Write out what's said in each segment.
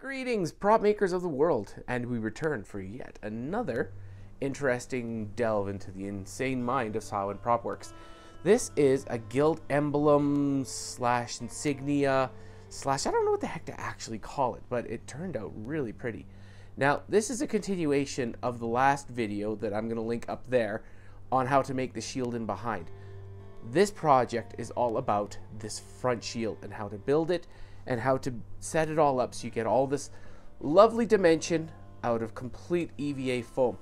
Greetings, prop makers of the world, and we return for yet another interesting delve into the insane mind of how and prop works. This is a guild emblem slash insignia slash, I don't know what the heck to actually call it, but it turned out really pretty. Now, this is a continuation of the last video that I'm going to link up there on how to make the shield in behind. This project is all about this front shield and how to build it and how to set it all up so you get all this lovely dimension out of complete EVA foam.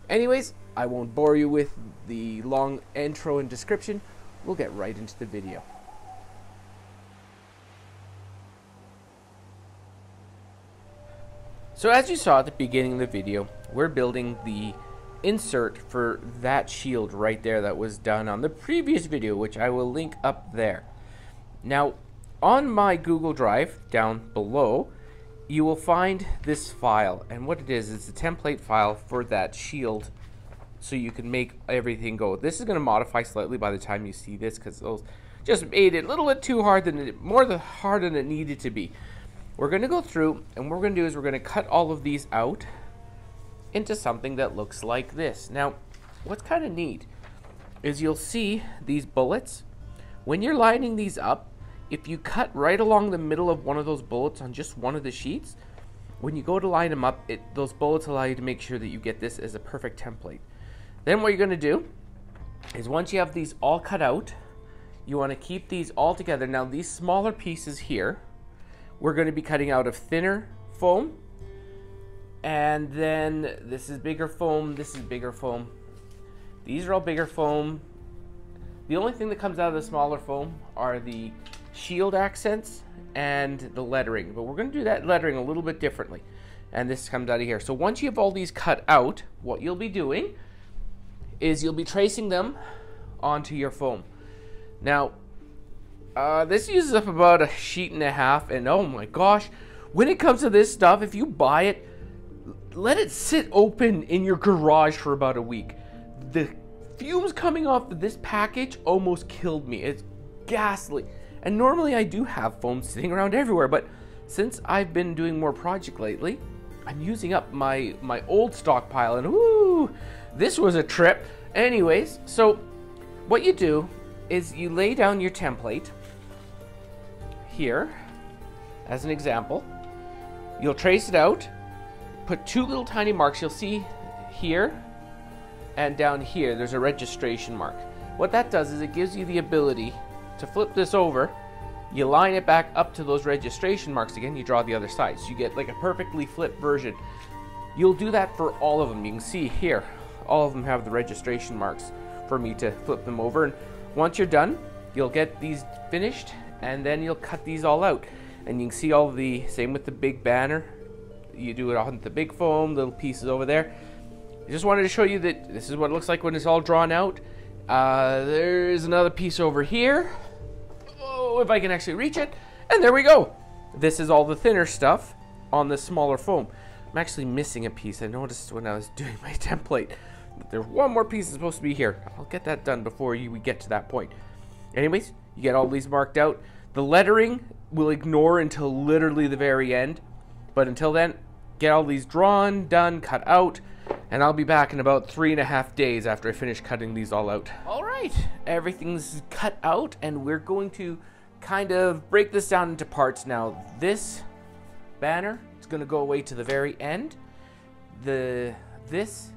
Anyways, I won't bore you with the long intro and description. We'll get right into the video. So as you saw at the beginning of the video, we're building the insert for that shield right there that was done on the previous video, which I will link up there. Now, on my Google Drive down below, you will find this file, and what it is, it's a template file for that shield so you can make everything go. This is going to modify slightly by the time you see this because those just made it a little bit too hard hard than it needed to be. We're going to go through, and what we're going to do is we're going to cut all of these out into something that looks like this. Now, what's kind of neat is you'll see these bullets. When you're lining these up, if you cut right along the middle of one of those bullets on just one of the sheets, when you go to line them up, those bullets allow you to make sure that you get this as a perfect template. Then what you're going to do is once you have these all cut out, you want to keep these all together. Now these smaller pieces here, we're going to be cutting out of thinner foam, and then this is bigger foam, this is bigger foam. These are all bigger foam. The only thing that comes out of the smaller foam are the shield accents and the lettering, but we're going to do that lettering a little bit differently, and this comes out of here. So once you have all these cut out, what you'll be doing is you'll be tracing them onto your foam. Now this uses up about a sheet and a half, and oh my gosh, when it comes to this stuff, if you buy it, let it sit open in your garage for about a week. The fumes coming off of this package almost killed me. It's ghastly. And normally I do have foam sitting around everywhere, but since I've been doing more project lately, I'm using up my old stockpile, and whoo, this was a trip. Anyways, so what you do is you lay down your template here as an example. You'll trace it out, put two little tiny marks. You'll see here and down here there's a registration mark. What that does is it gives you the ability to flip this over, you line it back up to those registration marks again, you draw the other side, so you get like a perfectly flipped version. You'll do that for all of them. You can see here, all of them have the registration marks for me to flip them over, and once you're done, you'll get these finished, and then you'll cut these all out. And you can see all the, same with the big banner, you do it on the big foam, little pieces over there. I just wanted to show you that this is what it looks like when it's all drawn out. There's another piece over here. Oh, if I can actually reach it. And there we go. This is all the thinner stuff on the smaller foam. I'm actually missing a piece. I noticed when I was doing my template. There's one more piece that's supposed to be here. I'll get that done before we get to that point. Anyways, you get all these marked out. The lettering we'll ignore until literally the very end. But until then, get all these drawn, done, cut out. And I'll be back in about 3.5 days after I finish cutting these all out. Alright, everything's cut out, and we're going to kind of break this down into parts now. This banner is going to go away to the very end. This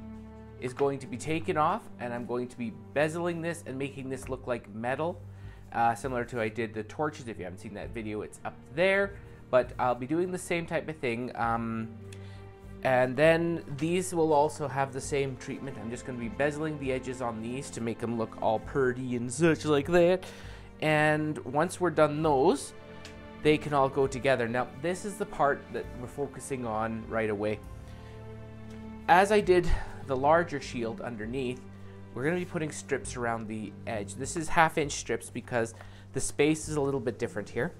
is going to be taken off, and I'm going to be bezeling this and making this look like metal, similar to I did the torches. If you haven't seen that video, it's up there. But I'll be doing the same type of thing. And then these will also have the same treatment. I'm just going to be bezeling the edges on these to make them look all pretty and such like that. And once we're done those, they can all go together. Now, this is the part that we're focusing on right away. As I did the larger shield underneath, we're going to be putting strips around the edge. This is 1/2-inch strips because the space is a little bit different here.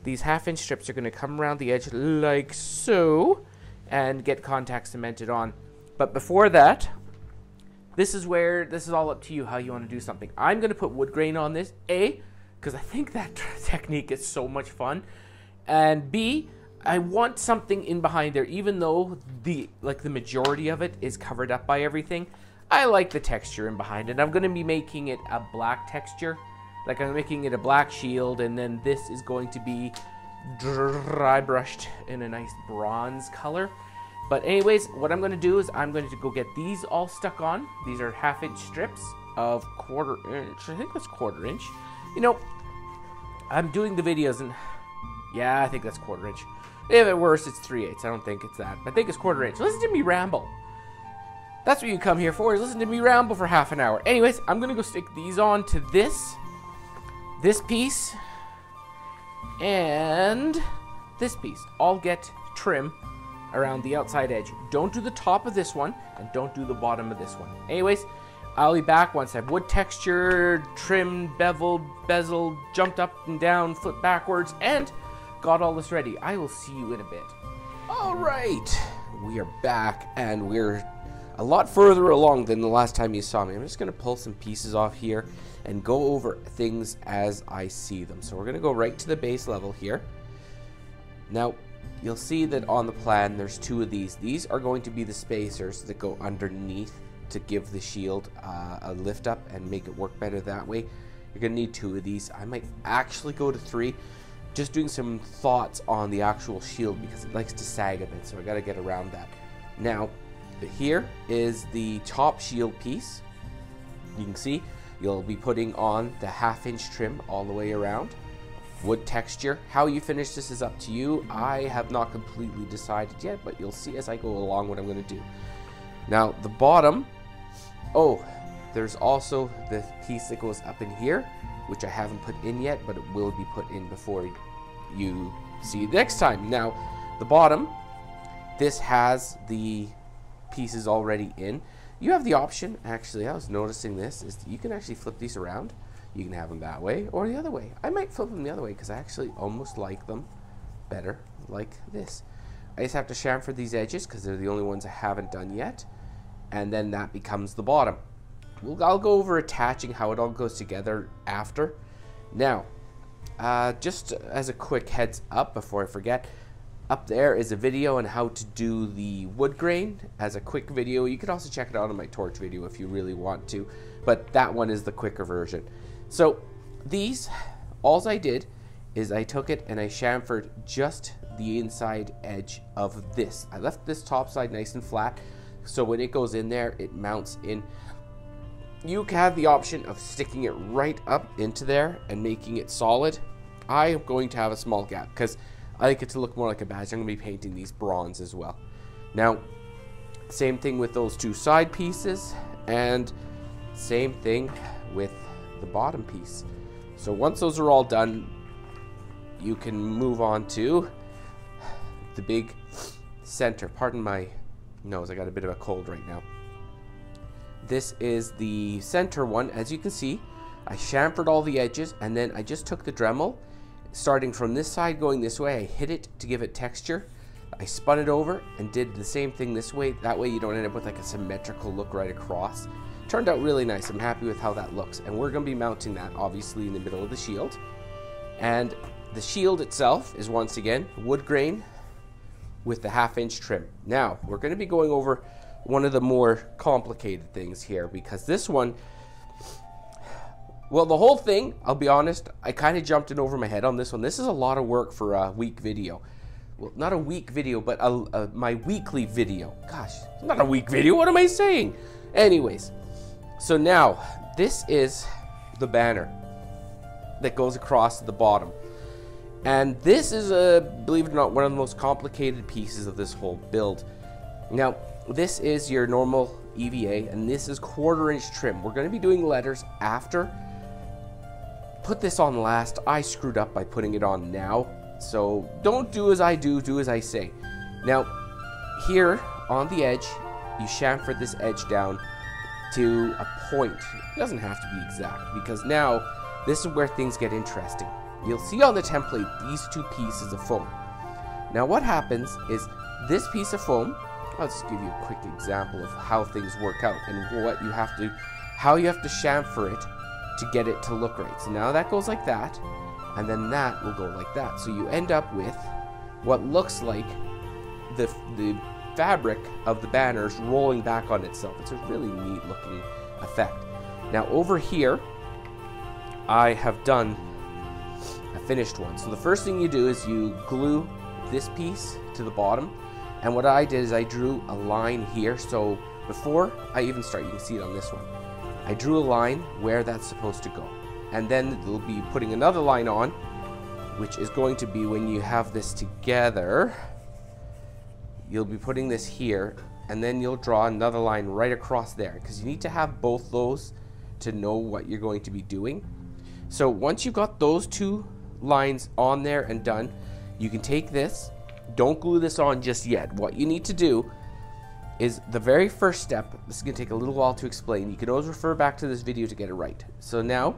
These 1/2-inch strips are going to come around the edge like so, and get contact cemented on. But before that, this is all up to you how you want to do something. I'm going to put wood grain on this, A, because I think that technique is so much fun, and B, I want something in behind there, even though the majority of it is covered up by everything. I like the texture in behind it. I'm going to be making it a black texture. Like, I'm making it a black shield, and then this is going to be dry brushed in a nice bronze color. But anyways, what I'm going to do is I'm going to go get these all stuck on. These are 1/2 inch strips of 1/4 inch. I think that's 1/4 inch. You know, I'm doing the videos, and yeah, I think that's 1/4 inch. If it's worse, it's 3/8. I don't think it's that. I think it's 1/4 inch. Listen to me ramble. That's what you come here for, is listen to me ramble for half an hour. Anyways, I'm going to go stick these on to this piece, and this piece. I'll get trim around the outside edge. Don't do the top of this one, and don't do the bottom of this one. Anyways, I'll be back once I've wood textured, trimmed, beveled, bezeled, jumped up and down, flipped backwards, and got all this ready. I will see you in a bit. All right, we are back, and we're a lot further along than the last time you saw me. I'm just going to pull some pieces off here and go over things as I see them. So we're going to go right to the base level here. Now, you'll see that on the plan there's 2 of these. These are going to be the spacers that go underneath to give the shield a lift up and make it work better that way. You're going to need 2 of these. I might actually go to 3. Just doing some thoughts on the actual shield because it likes to sag a bit, so I got to get around that. Now, here is the top shield piece. You can see you'll be putting on the 1/2 inch trim all the way around. Wood texture. How you finish this is up to you. I have not completely decided yet, but you'll see as I go along what I'm going to do. Now, the bottom, there's also the piece that goes up in here, which I haven't put in yet, but it will be put in before you see it next time. Now, the bottom, this has the pieces already in. You have the option, actually, I was noticing this, is you can actually flip these around. You can have them that way or the other way. I might flip them the other way because I actually almost like them better like this. I just have to chamfer these edges because they're the only ones I haven't done yet. And then that becomes the bottom. I'll go over attaching how it all goes together after. Now, just as a quick heads up before I forget, up there is a video on how to do the wood grain as a quick video. You could also check it out on my torch video if you really want to, but that one is the quicker version. So these, all I did is I took it and I chamfered just the inside edge of this. I left this top side nice and flat, so when it goes in there, it mounts in. You have the option of sticking it right up into there and making it solid. I am going to have a small gap because I like it to look more like a badge. I'm going to be painting these bronze as well. Now, same thing with those 2 side pieces, and same thing with the bottom piece. So once those are all done, you can move on to the big center. Pardon my nose, I got a bit of a cold right now. This is the center one. As you can see, I chamfered all the edges, and then I just took the Dremel, starting from this side going this way. I hit it to give it texture. I spun it over and did the same thing this way. That way you don't end up with like a symmetrical look right across. Turned out really nice. I'm happy with how that looks. And we're going to be mounting that obviously in the middle of the shield. And the shield itself is once again wood grain with the 1/2 inch trim. Now, we're going to be going over one of the more complicated things here, because this one, well, the whole thing, I'll be honest, I kind of jumped in over my head on this one. This is a lot of work for a week video. Well, not a week video, but my weekly video. Gosh, not a week video. What am I saying? Anyways, so now this is the banner that goes across the bottom. And this is, believe it or not, one of the most complicated pieces of this whole build. Now, this is your normal EVA, and this is 1/4 inch trim. We're going to be doing letters after. Put this on last. I screwed up by putting it on now. So don't do as I do, do as I say. Now, here on the edge, you chamfer this edge down to a point. It doesn't have to be exact, because now this is where things get interesting. You'll see on the template these 2 pieces of foam. Now what happens is this piece of foam, I'll just give you a quick example of how things work out and what you have to, how you have to chamfer it to get it to look right. So now that goes like that, and then that will go like that. So you end up with what looks like the fabric of the banners rolling back on itself. It's a really neat looking effect. Now over here, I have done a finished one. So the first thing you do is you glue this piece to the bottom. And what I did is I drew a line here. So before I even start, you can see it on this one. I drew a line where that's supposed to go. And then we'll be putting another line on, which is going to be when you have this together, you'll be putting this here, and then you'll draw another line right across there, because you need to have both those to know what you're going to be doing. So once you've got those two lines on there and done, you can take this. Don't glue this on just yet. What you need to do is the very first step. This is going to take a little while to explain. You can always refer back to this video to get it right. So now,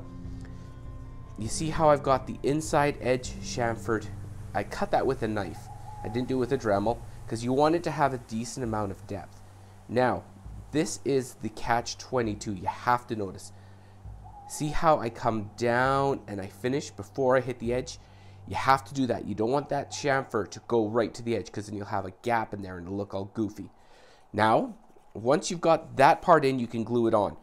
you see how I've got the inside edge chamfered. I cut that with a knife. I didn't do it with a Dremel because you want it to have a decent amount of depth. Now, this is the catch-22. You have to notice. See how I come down and I finish before I hit the edge? You have to do that. You don't want that chamfer to go right to the edge, because then you'll have a gap in there and it'll look all goofy. Now, once you've got that part in, you can glue it on.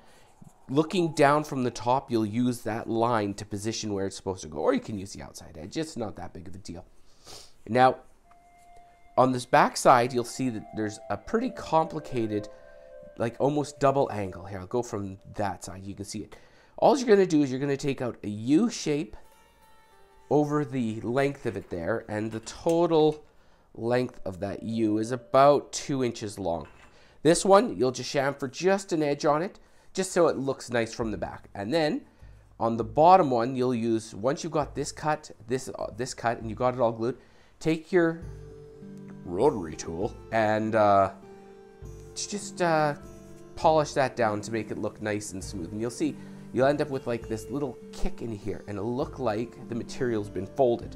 Looking down from the top, you'll use that line to position where it's supposed to go, or you can use the outside edge. It's not that big of a deal. Now, on this back side, you'll see that there's a pretty complicated, like almost double angle. Here, I'll go from that side. You can see it. All you're going to do is you're going to take out a U shape over the length of it there, and the total length of that U is about 2 inches long. This one, you'll just chamfer just an edge on it, just so it looks nice from the back. And then on the bottom one, you'll use, once you've got this cut, this cut, and you got it all glued, take your rotary tool and just polish that down to make it look nice and smooth. And you'll see, you'll end up with like this little kick in here, and it'll look like the material's been folded.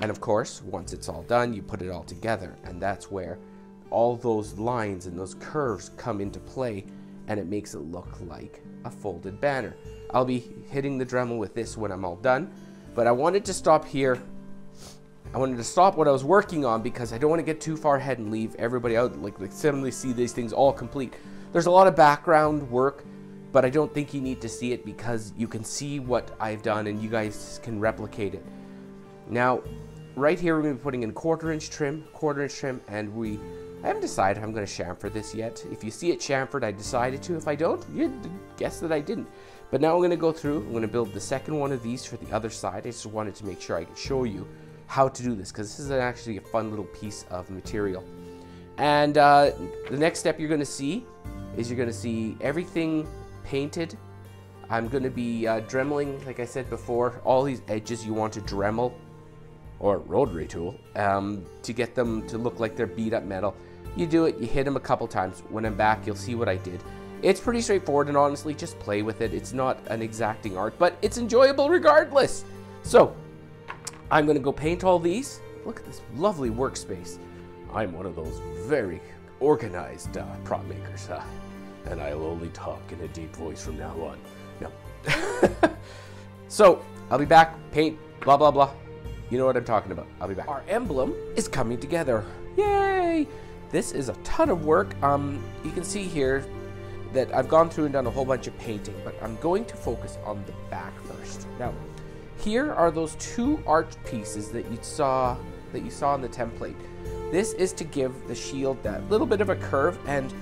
And of course, once it's all done, you put it all together, and that's where all those lines and those curves come into play, and it makes it look like a folded banner. I'll be hitting the Dremel with this when I'm all done, but I wanted to stop here. I wanted to stop what I was working on because I don't want to get too far ahead and leave everybody out, like suddenly see these things all complete. There's a lot of background work, but I don't think you need to see it because you can see what I've done and you guys can replicate it. Now, right here we're going to be putting in quarter inch trim, and I haven't decided how I'm going to chamfer this yet. If you see it chamfered, I decided to. If I don't, you guess that I didn't. But now I'm going to go through, I'm going to build the second one of these for the other side. I just wanted to make sure I could show you how to do this, because this is actually a fun little piece of material. And the next step you're going to see is you're going to see everything painted. I'm going to be dremeling, like I said before, all these edges you want to Dremel or rotary tool to get them to look like they're beat up metal. You do it, you hit them a couple times. When I'm back, you'll see what I did. It's pretty straightforward, and honestly, just play with it. It's not an exacting art, but it's enjoyable regardless. So, I'm going to go paint all these. Look at this lovely workspace. I'm one of those very organized prop makers, and I'll only talk in a deep voice from now on. No. So, I'll be back, paint, blah, blah, blah. You know what I'm talking about. I'll be back. Our emblem is coming together. Yay! This is a ton of work. You can see here that I've gone through and done a whole bunch of painting, but I'm going to focus on the back first. Now, here are those two arch pieces that you saw in the template. This is to give the shield that little bit of a curve, and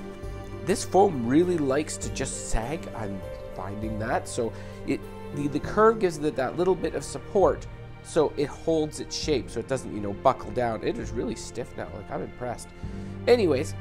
this foam really likes to just sag. I'm finding that. So the curve gives it that little bit of support, so it holds its shape, so it doesn't, you know, buckle down. It is really stiff now. Like, I'm impressed. Anyways,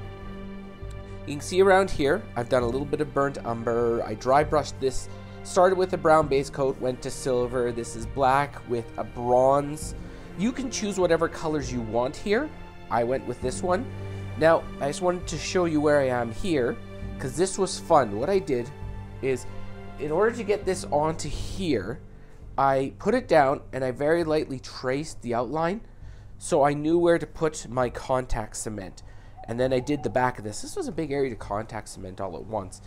you can see around here, I've done a little bit of burnt umber. I dry brushed this. Started with a brown base coat, went to silver. This is black with a bronze. You can choose whatever colors you want here. I went with this one. Now, I just wanted to show you where I am here, because this was fun. What I did is, in order to get this onto here, I put it down and I very lightly traced the outline, so I knew where to put my contact cement. And then I did the back of this. This was a big area to contact cement all at once.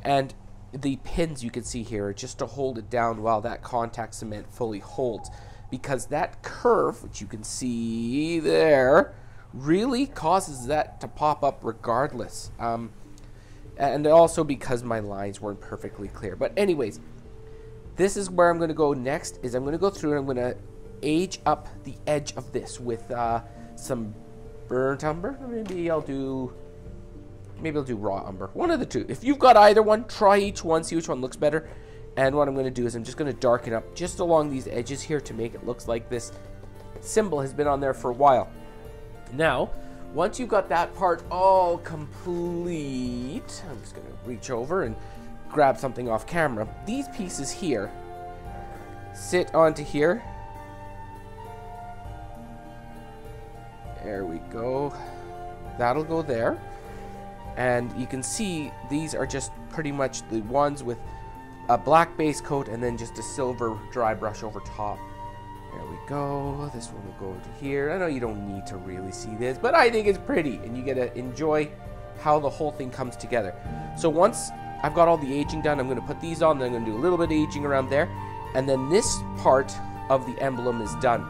And the pins you can see here are just to hold it down while that contact cement fully holds. because that curve, which you can see there, really causes that to pop up regardless. And also because my lines weren't perfectly clear. But anyways, this is where I'm going to go next, is I'm going to go through and I'm going to age up the edge of this with some burnt umber. Maybe I'll do raw umber. One of the two. If you've got either one, try each one, see which one looks better. And what I'm going to do is I'm just going to darken up just along these edges here to make it look like this symbol has been on there for a while. Now, once you've got that part all complete, I'm just going to reach over and grab something off camera. These pieces here sit onto here. There we go. That'll go there. And you can see these are just pretty much the ones with a black base coat and then just a silver dry brush over top. There we go. This one will go into here. I know you don't need to really see this, but I think it's pretty, and you get to enjoy how the whole thing comes together. So once I've got all the aging done, I'm going to put these on, then I'm going to do a little bit of aging around there, and then this part of the emblem is done.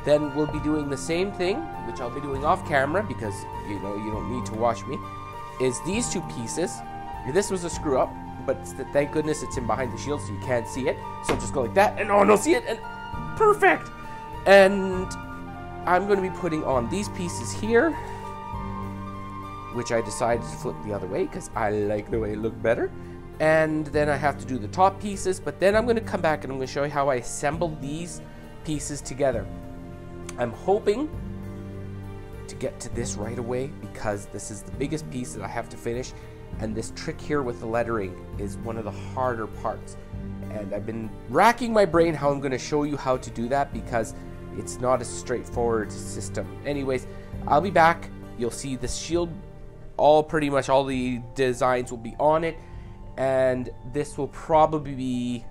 Then we'll be doing the same thing, which I'll be doing off camera because, you know, you don't need to watch me, is these two pieces. This was a screw up, but thank goodness it's in behind the shield so you can't see it. So just go like that, and no one will see it, and perfect. And I'm going to be putting on these pieces here, which I decided to flip the other way because I like the way it looked better. And then I have to do the top pieces, but then I'm going to come back and I'm going to show you how I assemble these pieces together. I'm hoping to get to this right away because this is the biggest piece that I have to finish, and this trick here with the lettering is one of the harder parts. And I've been racking my brain how I'm going to show you how to do that because it's not a straightforward system. Anyways, I'll be back. You'll see the shield, pretty much all the designs will be on it, and this will probably be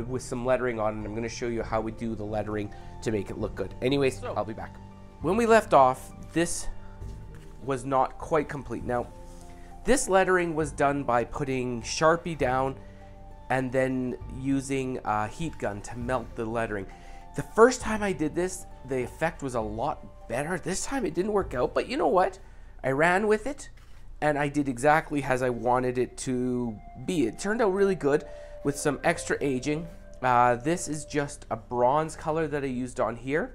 with some lettering on it. I'm going to show you how we do the lettering to make it look good. Anyways, I'll be back. When we left off, this was not quite complete. Now, this lettering was done by putting Sharpie down and then using a heat gun to melt the lettering. The first time I did this, the effect was a lot better. This time it didn't work out, but you know what? I ran with it and I did exactly as I wanted it to be. It turned out really good with some extra aging. This is just a bronze color that I used on here.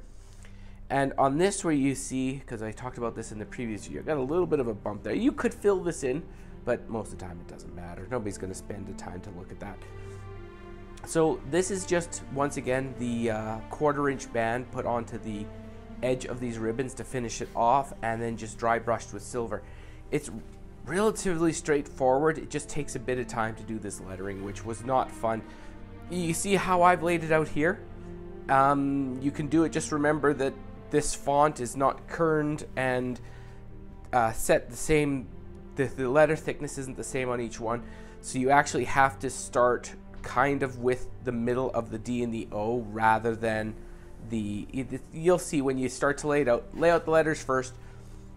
And on this where you see, because I talked about this in the previous video, I got a little bit of a bump there. You could fill this in, but most of the time it doesn't matter. Nobody's going to spend the time to look at that. So this is just, once again, the 1/4 inch band put onto the edge of these ribbons to finish it off, and then just dry brushed with silver. It's relatively straightforward. It just takes a bit of time to do this lettering, which was not fun. You see how I've laid it out here? You can do it, just remember that this font is not kerned and set the same, the letter thickness isn't the same on each one, so you actually have to start kind of with the middle of the D and the O rather than you'll see when you start to lay out the letters first,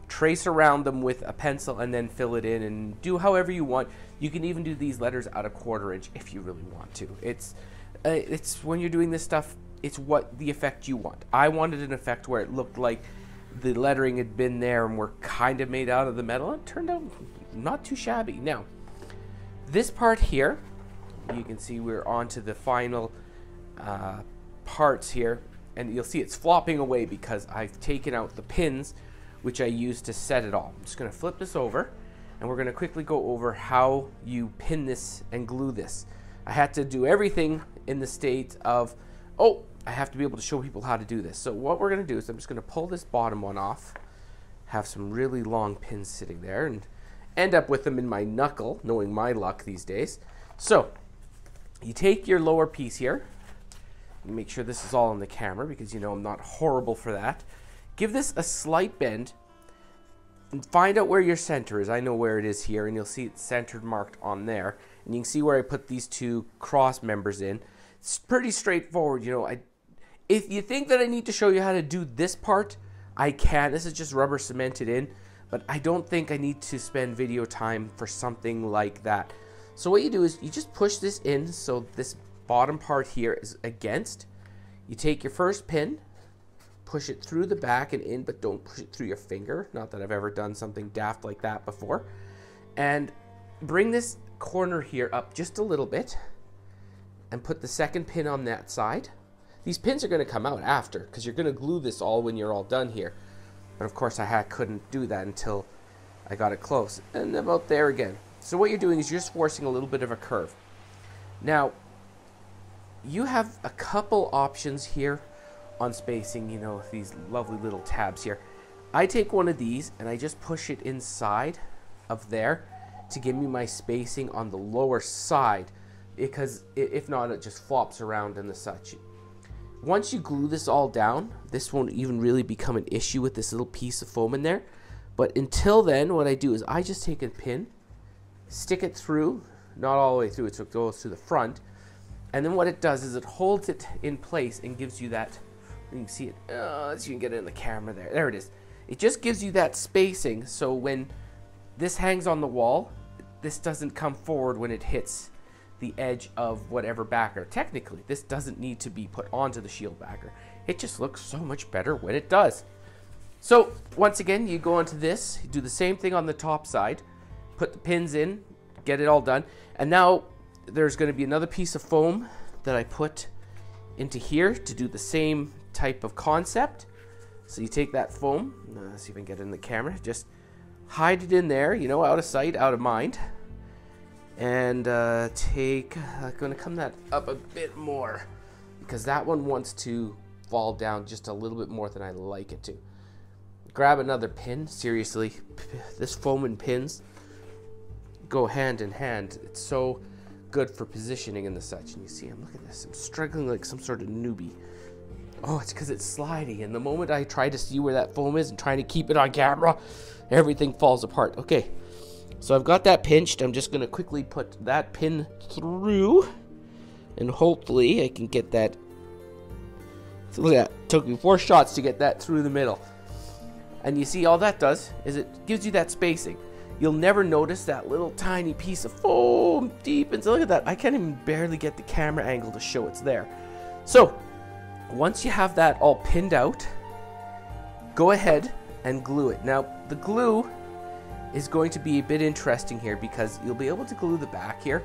trace around them with a pencil and then fill it in and do however you want. You can even do these letters at a 1/4 inch if you really want to. It's when you're doing this stuff, it's what the effect you want. I wanted an effect where it looked like the lettering had been there and were kind of made out of the metal. It turned out not too shabby. Now, this part here, you can see we're on to the final parts here, and you'll see it's flopping away because I've taken out the pins which I used to set it all. I'm just going to flip this over, and we're going to quickly go over how you pin this and glue this. I had to do everything in the state of, oh, I have to be able to show people how to do this. So what we're going to do is I'm just going to pull this bottom one off, have some really long pins sitting there, and end up with them in my knuckle, knowing my luck these days. So you take your lower piece here, make sure this is all on the camera because you know I'm not horrible for that. Give this a slight bend and find out where your center is. I know where it is here, and you'll see it's centered marked on there. And you can see where I put these two cross members in. It's pretty straightforward, you know. If you think that I need to show you how to do this part, I can. This is just rubber cemented in, but I don't think I need to spend video time for something like that. So what you do is you just push this in so this bottom part here is against. You take your first pin, push it through the back and in, but don't push it through your finger. Not that I've ever done something daft like that before. And bring this corner here up just a little bit and put the second pin on that side. These pins are going to come out after because you're going to glue this all when you're all done here. But of course I couldn't do that until I got it close. And about there again. So what you're doing is you're just forcing a little bit of a curve. Now, you have a couple options here on spacing, you know, these lovely little tabs here. I take one of these and I just push it inside of there to give me my spacing on the lower side, because if not, it just flops around and the such. Once you glue this all down, this won't even really become an issue with this little piece of foam in there. But until then, what I do is I just take a pin, stick it through, not all the way through, so it goes to the front. And then what it does is it holds it in place and gives you that, you can see it, so you can get it in the camera there. There it is. It just gives you that spacing, so when this hangs on the wall, this doesn't come forward when it hits the edge of whatever backer. Technically, this doesn't need to be put onto the shield backer. It just looks so much better when it does. So once again, you go onto this, you do the same thing on the top side, put the pins in, get it all done, and now there's going to be another piece of foam that I put into here to do the same type of concept. So you take that foam, let's see if I can get it in the camera, just hide it in there, you know, out of sight, out of mind. And I'm going to come that up a bit more because that one wants to fall down just a little bit more than I like it to. Grab another pin, seriously, this foam and pins go hand in hand. It's so good for positioning and the such. And you see, look at this, I'm struggling like some sort of newbie. Oh, it's because it's sliding, and the moment I try to see where that foam is and trying to keep it on camera, everything falls apart. Okay, so I've got that pinched. I'm just going to quickly put that pin through, and hopefully I can get that. So look at that, it took me 4 shots to get that through the middle. And you see, all that does is it gives you that spacing. You'll never notice that little tiny piece of foam deep, and so look at that, I can't even barely get the camera angle to show it's there. So once you have that all pinned out, go ahead and glue it. Now, the glue is going to be a bit interesting here because you'll be able to glue the back here,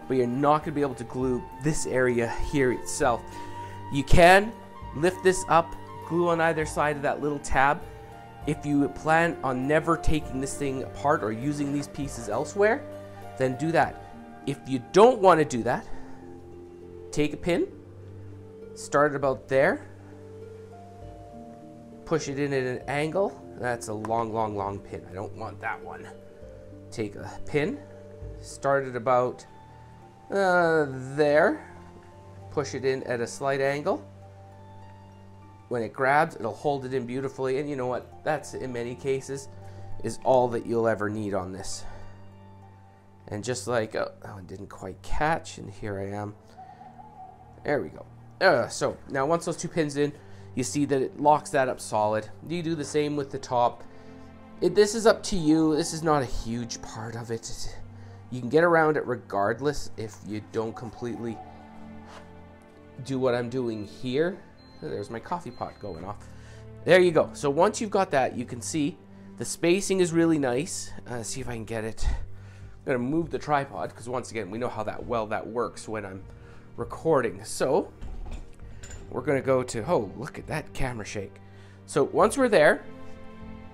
but you're not going to be able to glue this area here itself. You can lift this up, glue on either side of that little tab. If you plan on never taking this thing apart or using these pieces elsewhere, then do that. If you don't want to do that, take a pin, start it about there, push it in at an angle. That's a long pin. I don't want that one. Take a pin, start it about there, push it in at a slight angle. When it grabs, it'll hold it in beautifully, and you know what? That's, in many cases, is all that you'll ever need on this. And just like, oh, it didn't quite catch, and here I am. There we go. So now once those 2 pins in, you see that it locks that up solid. You do the same with the top. This is up to you. This is not a huge part of it. You can get around it regardless if you don't completely do what I'm doing here. There's my coffee pot going off. There you go. So once you've got that, you can see the spacing is really nice. See if I can get it. I'm going to move the tripod because once again, we know how that works when I'm recording. So we're going to go to, oh, look at that camera shake. So once we're there,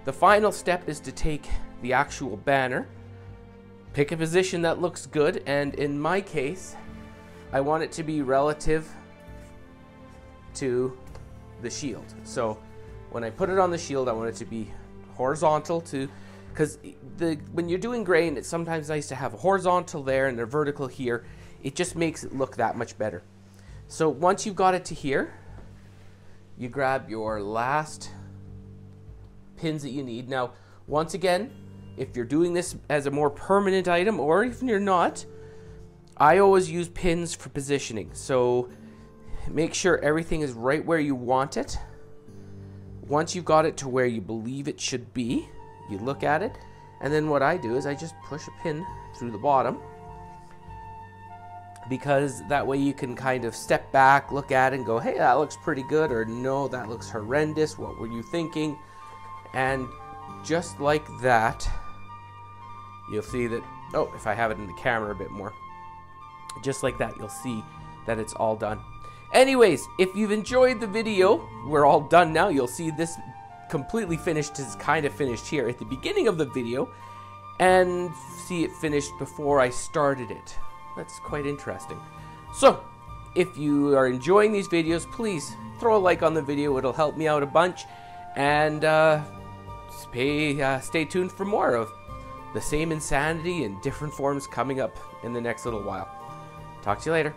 the final step is to take the actual banner, pick a position that looks good, and in my case, I want it to be relative to the shield. So when I put it on the shield, I want it to be horizontal to, because when you're doing grain, it's sometimes nice to have a horizontal there and a vertical here. It just makes it look that much better. So once you've got it to here, you grab your last pins that you need. Now, once again, if you're doing this as a more permanent item, or even you're not, I always use pins for positioning. So make sure everything is right where you want it. Once you've got it to where you believe it should be, you look at it, and then what I do is I just push a pin through the bottom, because that way you can kind of step back, look at it and go, hey, that looks pretty good, or no, that looks horrendous, what were you thinking? And just like that, you'll see that, oh, if I have it in the camera a bit more, just like that, you'll see that it's all done. Anyways, if you've enjoyed the video, we're all done now. You'll see this completely finished is kind of finished here at the beginning of the video, and see it finished before I started it. That's quite interesting. So, if you are enjoying these videos, please throw a like on the video. It'll help me out a bunch. And stay tuned for more of the same insanity in different forms coming up in the next little while. Talk to you later.